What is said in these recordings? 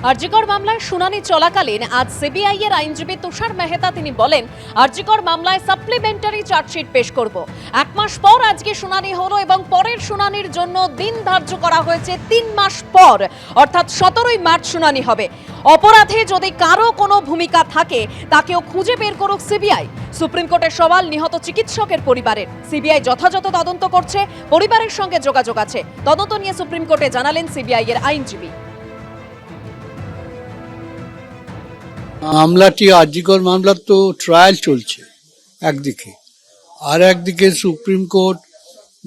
আরজিকর মামলায় শুনানি চলাকালীন আজ সিবিআই এর আইনজীবী তুষার মেহতা তিনি বলেন, আরজিকর মামলায় সাপ্লিমেন্টারি চার্জশিট পেশ করব। 1 মাস পর আজকে শুনানি হলো এবং পরের শুনানির জন্য দিন ধার্য করা হয়েছে 3 মাস পর, অর্থাৎ 17ই মার্চ শুনানি হবে। অপরাধে যদি কারো কোনো ভূমিকা থাকে তাকেও খুঁজে বের করুক সিবিআই। সুপ্রিম কোর্টের সওয়াল নিহত চিকিৎসকের পরিবারের। সিবিআই যথাযথ তদন্ত করছে, পরিবারের সঙ্গে যোগাযোগ আছে। তদন্ত নিয়ে সুপ্রিম কোর্টে জানালেন সিবিআই এর আইনজীবী। মামলাটি আরজিকর মামলার তো ট্রায়াল চলছে একদিকে, আর একদিকে সুপ্রিম কোর্ট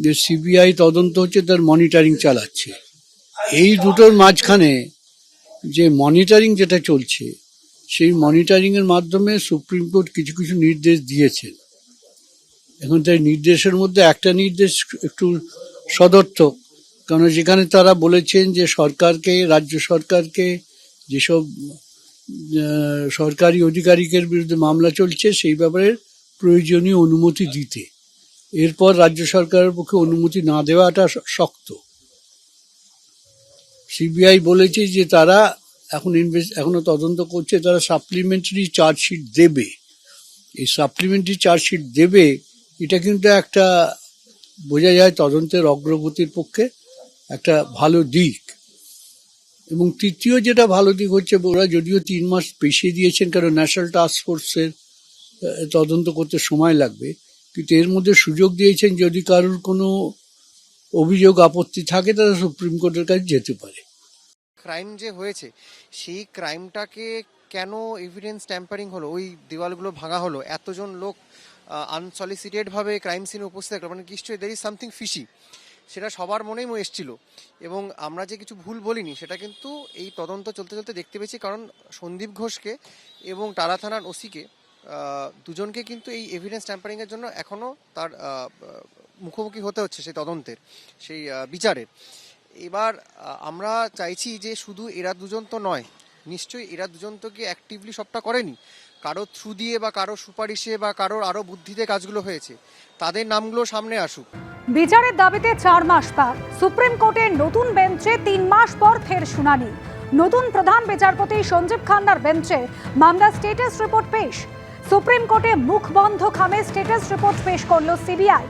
যে সিবিআই তদন্ত হচ্ছে তার মনিটরিং চালাচ্ছে। এই দুটোর মাঝখানে যে মনিটরিং যেটা চলছে, সেই মনিটরিং এর মাধ্যমে সুপ্রিম কোর্ট কিছু কিছু নির্দেশ দিয়েছেন। এখন তাই নির্দেশের মধ্যে একটা নির্দেশ একটু সদর্থক, কারণ যেখানে তারা বলেছেন যে সরকারকে, রাজ্য সরকারকে যেসব সরকারি অধিকারিকের বিরুদ্ধে মামলা চলছে সেই ব্যাপারে প্রয়োজনীয় অনুমতি দিতে। এরপর রাজ্য সরকারের পক্ষে অনুমতি না দেওয়াটা শক্ত। সিবিআই বলেছে যে তারা এখনো তদন্ত করছে, তারা সাপ্লিমেন্টারি চার্জশিট দেবে। এই সাপ্লিমেন্টারি চার্জশিট দেবে, এটা কিন্তু একটা বোঝা যায় তদন্তের অগ্রগতির পক্ষে একটা ভালো দিক। এবং তৃতীয় যেটা ভালো দিক হচ্ছে, ওরা যদিও 3 মাস পেছিয়ে দিয়েছেন, কারণ ন্যাশনাল টাস্ক ফোর্সের তদন্ত করতে সময় লাগবে, কিন্তু এর মধ্যে সুযোগ দিয়েছেন যদি কারোর কোনো অভিযোগ আপত্তি থাকে তারা সুপ্রিম কোর্টের কাছে যেতে পারে। ক্রাইম যে হয়েছে সেই ক্রাইমটাকে কেন এভিডেন্স ট্যাম্পারিং হলো, ওই দেওয়ালগুলো ভাঙা হলো, এতজন লোক আনসলিসিটেড ভাবে ক্রাইম সিনে উপস্থিত থাকলো, মানে নিশ্চয়ই দের ইজ সামথিং ফিশি। সেটা সবার মনেই এসেছিল এবং আমরা যে কিছু ভুল বলিনি সেটা কিন্তু এই তদন্ত চলতে চলতে দেখতে পেয়েছি। কারণ সন্দীপ ঘোষকে এবং টালা থানার ওসিকে দুজনকে কিন্তু এই এভিডেন্স ট্যাম্পারিংয়ের জন্য এখনও তার মুখোমুখি হতে হচ্ছে সেই তদন্তের, সেই বিচারের। এবার আমরা চাইছি যে শুধু এরা দুজন তো নয়, নিশ্চয়ই এরা দুজন তো কি অ্যাক্টিভলি সবটা করেনি, কারো থ্রু দিয়ে বা কারো সুপারিশে বা কারোর আরো বুদ্ধিতে কাজগুলো হয়েছে, তাদের নামগুলো সামনে আসুক। বিচারের দাবিতে 4 মাস পার, সুপ্রিম কোর্টের নতুন বেঞ্চে 3 মাস পর ফের শুনানি। নতুন প্রধান বিচারপতি সঞ্জীব খান্নার বেঞ্চে মামলা স্ট্যাটাস রিপোর্ট পেশ। সুপ্রিম কোর্টে মুখ বন্ধ খামে স্ট্যাটাস রিপোর্ট পেশ করল সিবিআই।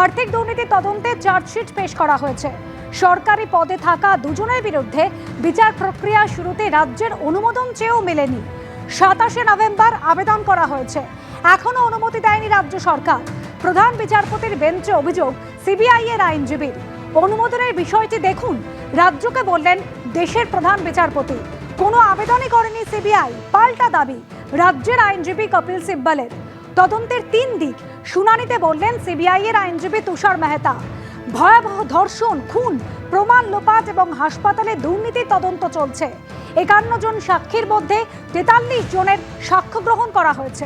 আর্থিক দুর্নীতি তদন্তে চার্জশিট পেশ করা হয়েছে। সরকারি পদে থাকা দুজনের বিরুদ্ধে বিচার প্রক্রিয়া শুরুতে রাজ্যের অনুমোদন চেয়েও মেলেনি। 27 নভেম্বর আবেদন করা হয়েছে, এখনো অনুমতি দেয়নি রাজ্য সরকার। প্রধান বিচারপতির বেঞ্চে অভিযোগ সিবিআই এর আইনজীবীর। অনুমোদনের বিষয়টি দেখুন, রাজ্যকে বললেন দেশের প্রধান বিচারপতি। কোনো আবেদনই করেনি সিবিআই, পাল্টা দাবি রাজ্যের আইনজীবী কপিল সিব্বলের। তদন্তের 3 দিক শুনানিতে বললেন সিবিআই এর আইনজীবী তুষার মেহতা। ভয়াবহ ধর্ষণ, খুন, প্রমাণ লোপাট এবং হাসপাতালে দুর্নীতির তদন্ত চলছে। 51 জন সাক্ষীর মধ্যে 43 জনের সাক্ষ্য গ্রহণ করা হয়েছে।